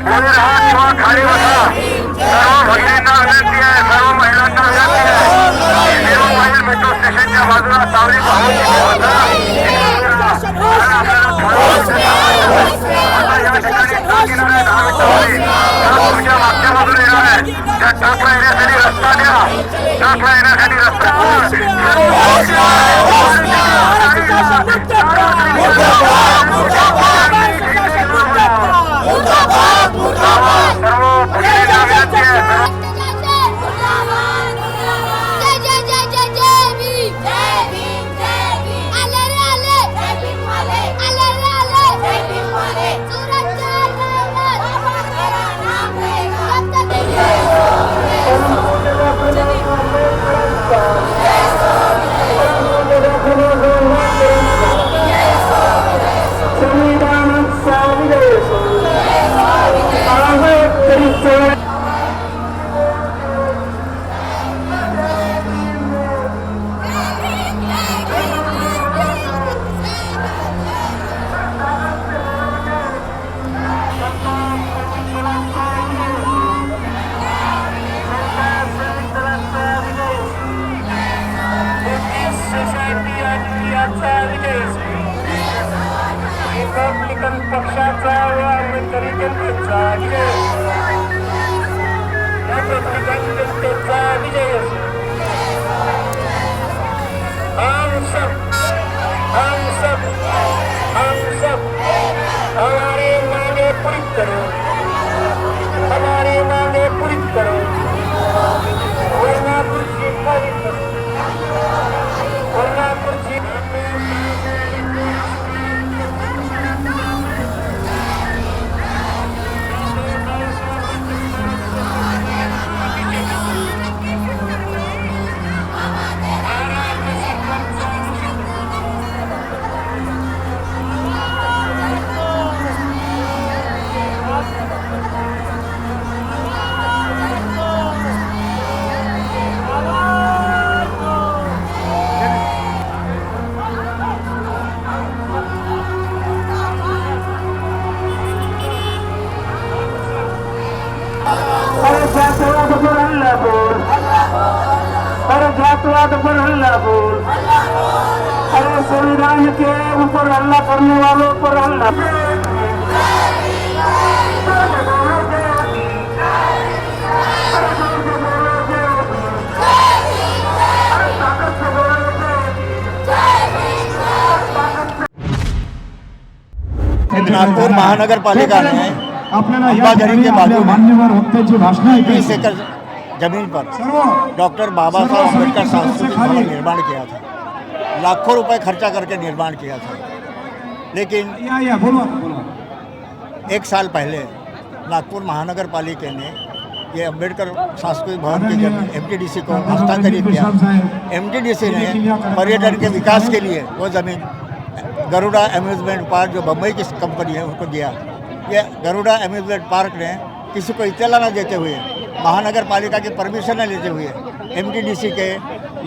कोणी हात किंवा खाली बसा. सर्व भगिनींना विनंती आहे, सर्व महिलांना विनंती आहे, न्यू मोबाईल मेट्रो स्टेशनच्या बाजूला सावली भावाची बसा. आता या ठिकाणी ट्रक येणार आहे 10 मिनिटांमध्ये. ट्रक तुमच्या मागच्या बाजूला येणार आहे. त्या ट्रकला येण्यासाठी रस्ता द्या. ट्रकला येण्यासाठी रिपब्लिकन पक्षाचा व आंबेडकरी जनतेचा विजय, रिपब्लिकन जनतेचा विजय असो. हम सब हमारे मांगे पूरी करो, हमारे मांगे पूरी करो, वरना कुर्सी खाली करो, वरना कुर्सी. जातिवाद पर हल्ला बोल, अरे संविधान के ऊपर हल्ला करने वालों पर हल्ला. नागपूर महानगर पालिका ने अंबाझरी के बाजू में 20 एकड़ जमीन पर डॉक्टर बाबा साहब अम्बेडकर सांस्कृतिक भवन निर्माण किया था. लाखों रुपए खर्चा करके निर्माण किया था. लेकिन एक साल पहले नागपुर महानगर पालिका ने ये अम्बेडकर सांस्कृतिक भवन की जमीन MTDC को हस्तांतरित किया. MTDC ने पर्यटन के विकास के लिए वो ज़मीन गरुड़ा अम्यूज़मेंट पार्क जो बम्बई की कंपनी है उनको दिया. ये गरुड़ा अम्यूज़मेंट पार्क ने किसी को इत्तला न देते हुए, महानगर पालिका की परमिशन न लेते हुए MTDC के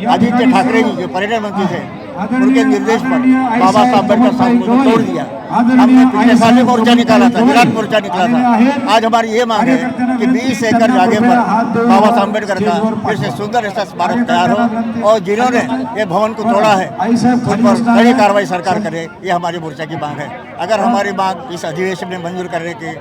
आदित्य ठाकरे जी जो पर्यटन मंत्री थे उनके निर्देश पर बाबा साहब अम्बेडकर सांस्कृतिक को तोड़ दिया. हमने पिछले साल मोर्चा निकाला था, विराट मोर्चा निकाला था. आज हमारी ये मांग है कि 20 एकड़ जगह पर बाबा साहब अम्बेडकर का फिर से सुंदर ऐसा स्मारक तैयार हो और जिन्होंने ये भवन को तोड़ा है उन पर कड़ी कार्रवाई सरकार करे. ये हमारी मोर्चा की मांग है. अगर हमारी मांग इस अधिवेशन में मंजूर करने की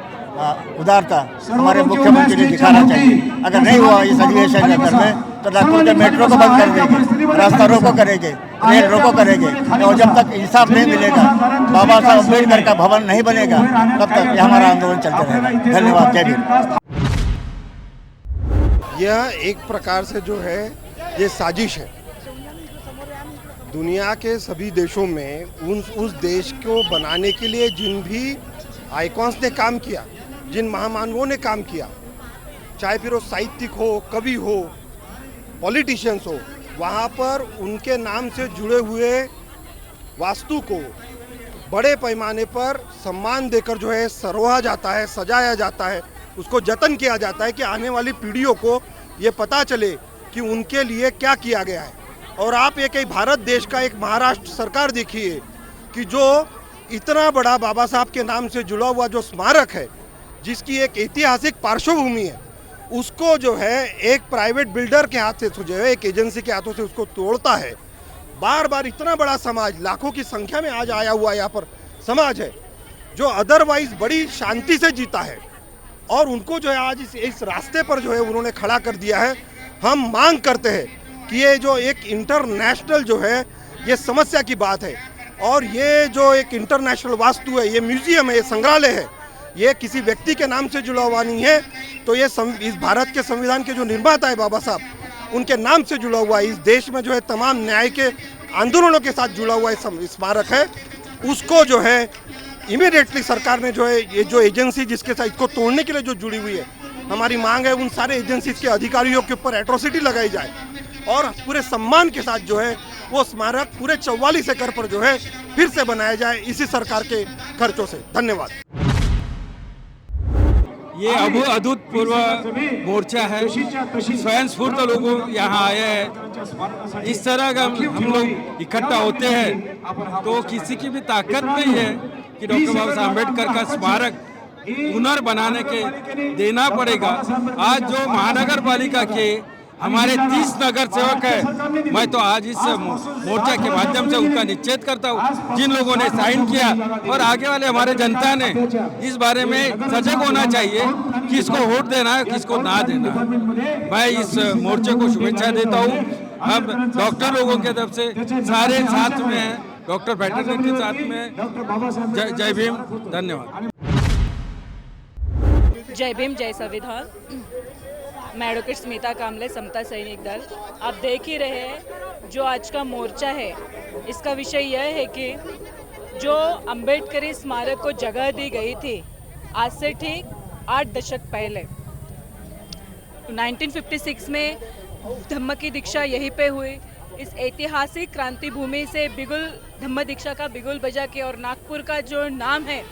उदारता हमारे मुख्यमंत्री ने दिखाना चाहिए. अगर नहीं हुआ इस अधिवेशन के अंदर में तो नागपुर के मेट्रो को बंद कर देंगे, रास्ता रोको करेंगे, रेल रोको करेंगे. और जब तक इंसाफ नहीं मिलेगा, बाबा साहब अम्बेडकर का भवन नहीं बनेगा, तब तक हमारा आंदोलन चलता रहेगा. धन्यवाद. जय भीम. यह एक प्रकार से जो है ये साजिश है. दुनिया के सभी देशों में उस देश को बनाने के लिए जिन भी आइकॉन्स ने काम किया, जिन महामानवों ने काम किया, चाहे फिर वो साहित्यिक हो, कवि हो, पॉलिटिशियंस हो, वहाँ पर उनके नाम से जुड़े हुए वास्तु को बड़े पैमाने पर सम्मान देकर जो है सराहा जाता है, सजाया जाता है, उसको जतन किया जाता है कि आने वाली पीढ़ियों को ये पता चले कि उनके लिए क्या किया गया है. और आप एक भारत देश का एक महाराष्ट्र सरकार देखिए कि जो इतना बड़ा बाबा साहब के नाम से जुड़ा हुआ जो स्मारक है जिसकी एक ऐतिहासिक पार्श्वभूमि है, उसको जो है एक प्राइवेट बिल्डर के हाथ से जो है एक एजेंसी के हाथों से उसको तोड़ता है। बार बार इतना बड़ा समाज, लाखों की संख्या में आज आया हुआ यहाँ पर समाज है जो अदरवाइज बड़ी शांति से जीता है, और उनको जो है आज इस रास्ते पर जो है उन्होंने खड़ा कर दिया है। हम मांग करते हैं कि ये जो एक इंटरनेशनल जो है ये समस्या की बात है, और ये जो एक इंटरनेशनल वास्तु है, ये म्यूजियम है, ये संग्रहालय है, ये किसी व्यक्ति के नाम से जुड़ा हुआ नहीं है। तो ये इस भारत के संविधान के जो निर्माता है बाबा साहब, उनके नाम से जुड़ा हुआ है। इस देश में जो है तमाम न्याय के आंदोलनों के साथ जुड़ा हुआ स्मारक है, उसको जो है इमीडिएटली सरकार ने जो है ये जो एजेंसी जिसके साथ इसको तोड़ने के लिए जो जुड़ी हुई है, हमारी मांग है उन सारे एजेंसीज के अधिकारियों के ऊपर एट्रोसिटी लगाई जाए और पूरे सम्मान के साथ जो है वो स्मारक पूरे 44 एकड़ पर जो है फिर से बनाया जाए इसी सरकार के खर्चों से। धन्यवाद। ये अभूतपूर्व मोर्चा है, स्वयं स्फूर्त लोग यहाँ आए हैं। इस तरह का हम लोग इकट्ठा होते हैं तो किसी की भी ताकत नहीं है कि डॉक्टर बाबा साहब अम्बेडकर का स्मारक पुनर्बनाने के देना पड़ेगा। आज जो महानगर पालिका के हमारे 30 नगर सेवक है, मैं तो आज इस मोर्चा के माध्यम से उनका निश्चित करता हूँ, जिन लोगों ने साइन किया और आगे वाले हमारे जनता ने इस बारे में सजग होना चाहिए कि किसको वोट देना है किसको ना देना है। मैं इस मोर्चे को शुभेच्छा देता हूँ। हम डॉक्टर लोगों के तरफ से सारे साथ में हैं, डॉक्टर फैटर्निटी के साथ में। जय भीम, धन्यवाद। जय भीम, जय संविधान। मैं एडवोकेट स्मिता कामले, समता सैनिक दल। आप देख ही रहे हैं जो आज का मोर्चा है, इसका विषय यह है कि जो अंबेडकरी स्मारक को जगह दी गई थी आज से ठीक 8 दशक पहले 1956 में धम्म की दीक्षा यहीं पे हुई। इस ऐतिहासिक क्रांति भूमि से बिगुल धम्म दीक्षा का बिगुल बजा के, और नागपुर का जो नाम है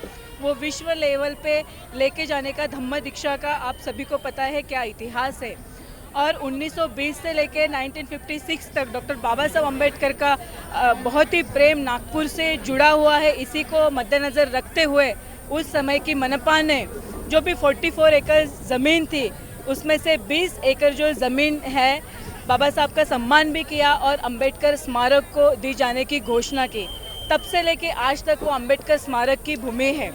वो विश्व लेवल पे लेके जाने का धम्म दीक्षा का आप सभी को पता है क्या इतिहास है। और 1920 से लेके 1956 तक डॉक्टर बाबा साहब अम्बेडकर का बहुत ही प्रेम नागपुर से जुड़ा हुआ है। इसी को मद्देनज़र रखते हुए उस समय की मनपा ने जो भी 44 एकड़ ज़मीन थी उसमें से 20 एकड़ जो ज़मीन है बाबा साहब का सम्मान भी किया और अम्बेडकर स्मारक को दी जाने की घोषणा की। तब से लेके आज तक वो अम्बेडकर स्मारक की भूमि है।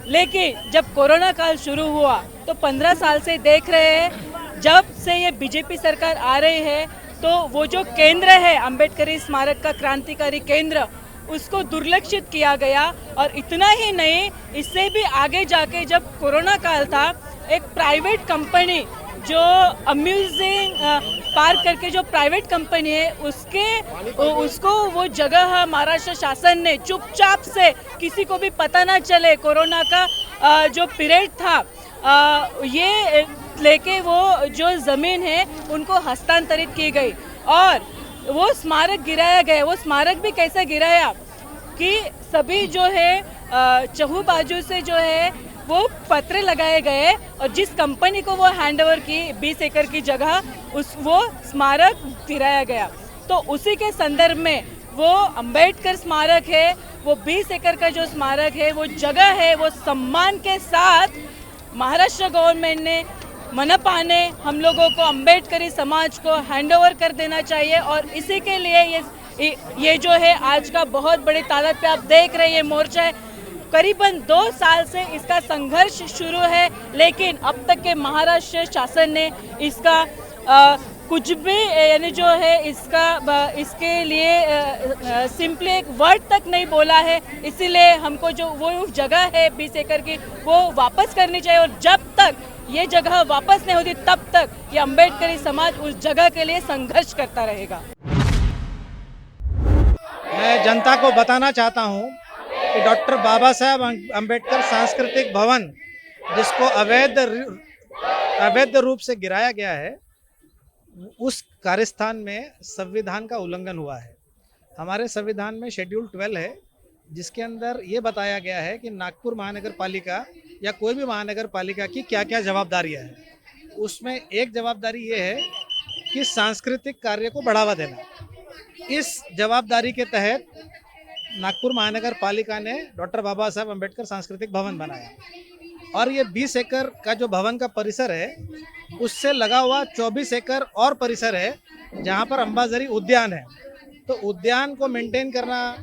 लेकिन जब कोरोना काल शुरू हुआ तो 15 साल से देख रहे हैं, जब से ये बीजेपी सरकार आ रही है तो वो जो केंद्र है अम्बेडकरी स्मारक का क्रांतिकारी केंद्र, उसको दुर्लक्षित किया गया। और इतना ही नहीं, इससे भी आगे जाके जब कोरोना काल था, एक प्राइवेट कंपनी जो अम्यूजिंग पार्क करके जो प्राइवेट कंपनी है उसको वो जगह महाराष्ट्र शासन ने चुपचाप से, किसी को भी पता ना चले, कोरोना का जो पीरियड था ये लेके वो जो ज़मीन है उनको हस्तांतरित की गई और वो स्मारक गिराया गया। वो स्मारक भी कैसे गिराया कि सभी जो है चहु बाजू से जो है वो पत्र लगाए गए और जिस कंपनी को वो हैंडओवर की 20 एकड़ की जगह वो स्मारक गिराया गया। तो उसी के संदर्भ में वो अम्बेडकर स्मारक है, वो 20 एकड़ का जो स्मारक है, वो जगह है, वो सम्मान के साथ महाराष्ट्र गवर्नमेंट ने, मनपा ने हम लोगों को, अम्बेडकरी समाज को हैंडओवर कर देना चाहिए। और इसी के लिए ये जो है आज का बहुत बड़ी तादाद पे आप देख रहे हैं ये मोर्चा है। करीबन 2 साल से इसका संघर्ष शुरू है, लेकिन अब तक के महाराष्ट्र शासन ने इसका कुछ भी यानी जो है इसके लिए सिंपली एक वर्ड तक नहीं बोला है। इसीलिए हमको जो वो जगह है 20 एकड़ की वो वापस करनी चाहिए और जब तक ये जगह वापस नहीं होती तब तक ये अम्बेडकरी समाज उस जगह के लिए संघर्ष करता रहेगा। मैं जनता को बताना चाहता हूँ कि डॉक्टर बाबा साहब अम्बेडकर सांस्कृतिक भवन जिसको अवैध रूप से गिराया गया है, उस कार्यस्थान में संविधान का उल्लंघन हुआ है। हमारे संविधान में शेड्यूल 12 है जिसके अंदर ये बताया गया है कि नागपुर महानगर पालिका या कोई भी महानगर पालिका की क्या क्या जवाबदारियां हैं। उसमें एक जवाबदारी ये है कि सांस्कृतिक कार्य को बढ़ावा देना। इस जवाबदारी के तहत नागपुर महानगर पालिका ने डॉक्टर बाबा साहब अम्बेडकर सांस्कृतिक भवन बनाया। और ये 20 एकड़ का जो भवन का परिसर है उससे लगा हुआ 24 एकड़ और परिसर है जहाँ पर अंबाझरी उद्यान है। तो उद्यान को मेंटेन करना,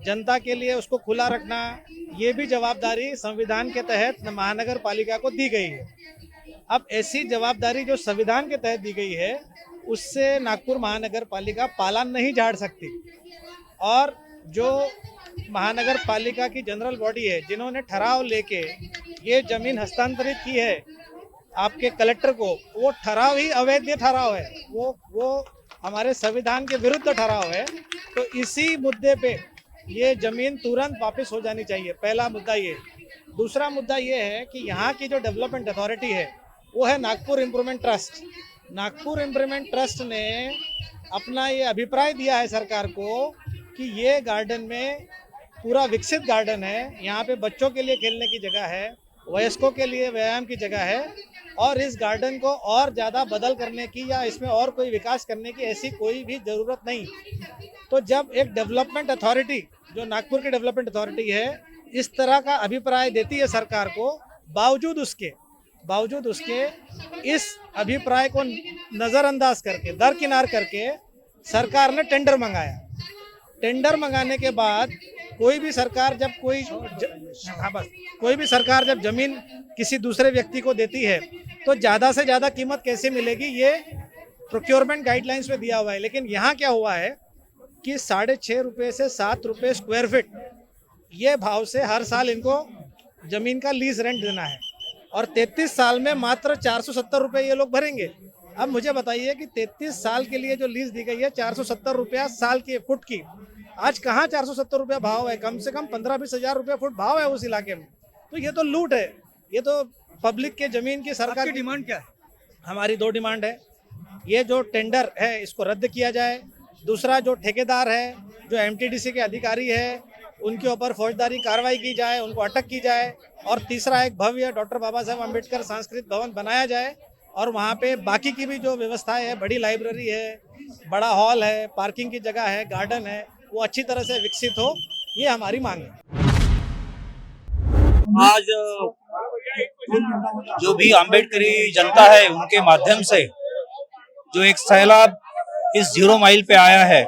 जनता के लिए उसको खुला रखना, ये भी जवाबदारी संविधान के तहत महानगर पालिका को दी गई है। अब ऐसी जवाबदारी जो संविधान के तहत दी गई है उससे नागपुर महानगर पालिका पाला नहीं झाड़ सकती। और जो महानगर पालिका की जनरल बॉडी है जिन्होंने ठराव लेके ये जमीन हस्तांतरित की है आपके कलेक्टर को, वो ठराव ही अवैध ठराव है, वो हमारे संविधान के विरुद्ध ठराव है। तो इसी मुद्दे पे ये जमीन तुरंत वापस हो जानी चाहिए, पहला मुद्दा ये। दूसरा मुद्दा ये है कि यहाँ की जो डेवलपमेंट अथॉरिटी है वो है Nagpur improvement trust. Nagpur improvement trust ने अपना ये अभिप्राय दिया है सरकार को कि ये गार्डन में पूरा विकसित गार्डन है, यहाँ पे बच्चों के लिए खेलने की जगह है, वयस्कों के लिए व्यायाम की जगह है, और इस गार्डन को और ज़्यादा बदल करने की या इसमें और कोई विकास करने की ऐसी कोई भी ज़रूरत नहीं। तो जब एक डेवलपमेंट अथॉरिटी जो नागपुर की डेवलपमेंट अथॉरिटी है इस तरह का अभिप्राय देती है सरकार को, बावजूद उसके इस अभिप्राय को नज़रअंदाज करके, दरकिनार करके सरकार ने टेंडर मंगाया। टेंडर मंगाने के बाद कोई भी सरकार जब जमीन किसी दूसरे व्यक्ति को देती है तो ज़्यादा से ज़्यादा कीमत कैसे मिलेगी ये प्रोक्योरमेंट गाइडलाइंस में दिया हुआ है। लेकिन यहाँ क्या हुआ है कि 6.5 रुपये से 7 रुपये स्क्वायर फीट ये भाव से हर साल इनको ज़मीन का लीज रेंट देना है, और 33 साल में मात्र 470 रुपये ये लोग भरेंगे। अब मुझे बताइए कि 33 साल के लिए जो लीज दी गई है 470 रुपया साल की फुट की, आज कहाँ 470 रुपया भाव है? कम से कम 15-20 हज़ार रुपया फुट भाव है उस इलाके में। तो ये तो लूट है, ये तो पब्लिक के ज़मीन की सरकार की डिमांड क्या है? हमारी 2 डिमांड है। ये जो टेंडर है इसको रद्द किया जाए। दूसरा, जो ठेकेदार है, जो एमटीडीसी के अधिकारी है, उनके ऊपर फौजदारी कार्रवाई की जाए, उनको अटक की जाए। और तीसरा, एक भव्य डॉक्टर बाबा साहब अम्बेडकर सांस्कृतिक भवन बनाया जाए और वहाँ पे बाकी की भी जो व्यवस्थाएं है, बड़ी लाइब्रेरी है, बड़ा हॉल है, पार्किंग की जगह है, गार्डन है, वो अच्छी तरह से विकसित हो, ये हमारी मांग है। आज जो भी अम्बेडकरी जनता है उनके माध्यम से जो एक सैलाब इस 0 माइल पे आया है,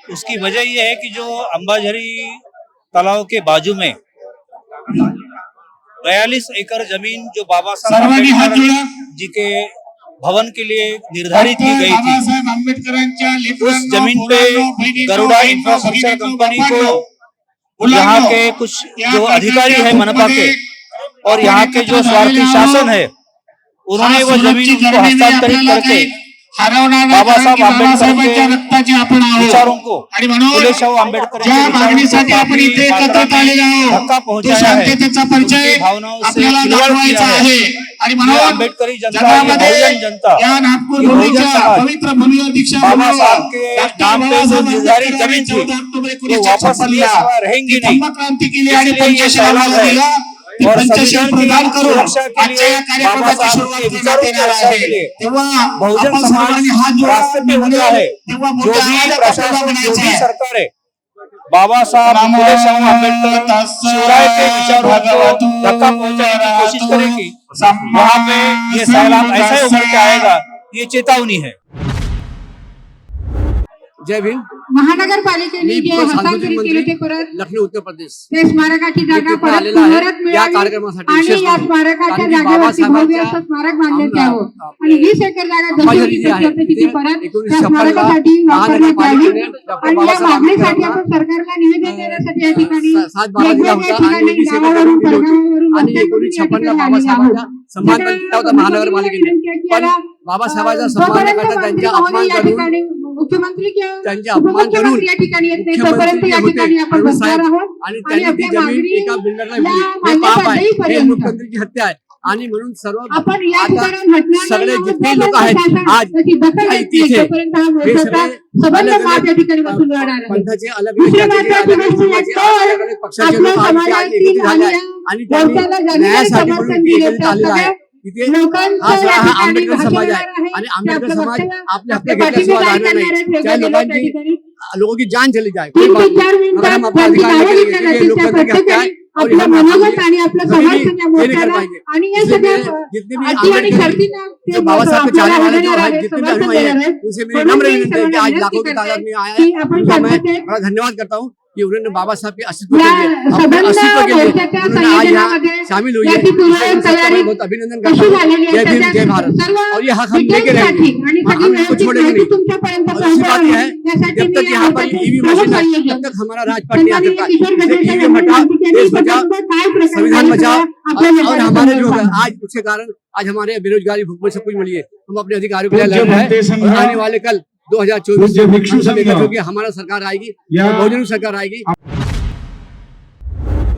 उसकी वजह ये है कि जो अंबाझरी तालाब के बाजू में 42 एकड़ जमीन जो बाबा साहब अम्बेडकर जी के भवन के लिए निर्धारित की गई थी, उस जमीन पे गरुड़ा इंफ्रास्ट्रक्चर कंपनी को यहाँ के कुछ जो अधिकारी है मनपा के और यहाँ के जो स्वार्थी शासन है, उन्होंने वो जमीन को हस्तांतरित करके बाबा साहब आंबेडकर के विचारों को, फुले शाहू आंबेडकर के विचारों को धक्का पहुंचाया है, उनकी भावनाओं से खिलवाड़ किया है। ये अम्बेडकरी जनता, ये बहुजन जनता, ये बहुजन समाज बाबा साहब के नाम पे जो निर्धारित जमीन थी वो वापस लिए सिवा रहेंगी नहीं। इसलिए ये सैलाब है और संविधान प्रदान करो के लिए, बाबा साहब के विचारों की रक्षा के लिए बहुजन समाज रास्ते पे उतरा है। जो भी प्रशासन, जो भी सरकार है, बाबा साहब फुले शाहू आंबेडकर शिवराय के विचारों को धक्का पहुंचाने की कोशिश करेगी, वहाँ पे ये सैलाब ऐसा ही उभर के आएगा, ये चेतावनी है। जय भीम। महानगर पालिकेने जे हस्तांतरित केले ते परत लखनऊ उत्तर प्रदेश ते स्मारकाची जागा परत मिळावी या कार्यक्रमासाठी आणि या स्मारकाच्या जागेवरती भव्य असं स्मारक बांधण्यात यावं आणि 20 एकर जागा जशी तिथे परत त्या स्मारकासाठी वापरण्यात यावी आणि या मागणीसाठी आपण सरकारला निवेदन देण्यासाठी या ठिकाणी वेगवेगळ्या ठिकाणी गावावरून परगावावरून आणि 1956 बाबासाहेबांचा सन्मान केला होता महानगरपालिकेने, पण बाबासाहेबांचा सन्मान करता त्यांचा अपमान करून मुख्यमंत्री त्यांचे अपमान करून या ठिकाणी येत नाही तोपर्यंत या ठिकाणी आपण बसणार आहोत आणि त्यांनी ती जमीन एका बिल्डरला विकली, हे पाप आहे, हे मुख्यमंत्रीची हत्या आहे। आणि म्हणून सर्व सगळे जितके लोक आहेत आज तिथे हे सगळे पंथाचे अलग अलग पक्षाचे लोक आज एकत्रित झाले आहेत आणि त्यांनी न्यायासाठी म्हणून एकत्रित आलेला आहे। तिथे हा आंबेडकर समाज आहे आणि आंबेडकर समाज आपल्या हक्क घेतल्याशिवाय राहणार नाही। त्या लोगों की जान चली जाए, कोई बात नहीं, मगर हम अपना अधिकार लेके लोकतंत्र की हत्या है आपलं मनोगत आणि आपलं समर्थन या हे नाही कर मोर्चाला पाएंगे। आणि या इसलिए सगळ्या जितने भी अटी आणि आंबेडकर शर्तींना ते जो बाबा साहब के चाहने वाले जो देणार है, आहेत, जितने भी समर्थन अनुयायी देणार हैं, आहेत। उनसे मेरी म्हणून नम्र मी विनंती है कि आज सर्वांना लाखों की विनंती तादाद में आए करते हैं, की आपण उनका मैं शांततेत बड़ा धन्यवाद करता हूँ कि उन्होंने बाबा साहब के अस्तित्व या के लिए, अपने सदन अस्तित्व के लिए मोर्चाच्या उन्होंने आज यहाँ संयोजनामध्ये शामिल हुई है। याची पूर्व इसलिए उन सबका तयारी मैं बहुत अभिनंदन कशी करता झालेली हूँ। आहे जय भीम, जय त्याच्या भारत। सर्व और ये हक हम लेके डिटेल्ससाठी रहेंगे, आणि सगळी हम इनको व्यवस्थित छोड़ेंगे माहिती नहीं। तुमच्यापर्यंत और दूसरी बात यह है, पोहोचवावी जब तक यहाँ पर ईवी मशीन है, तब तक हमारा राजपाट नहीं आ सकता है। इसलिए ईवी हटा, देश बचा, संविधान बचा, और हमारे जो आज उसके कारण आज हमारे बेरोजगारी भूख में सब कुछ मिली है। हम अपने अधिकारियों के लिए लड़ रहे हैं और आने वाले कल 2024 में हमारा सरकार आएगी, बहुजन सरकार आएगी।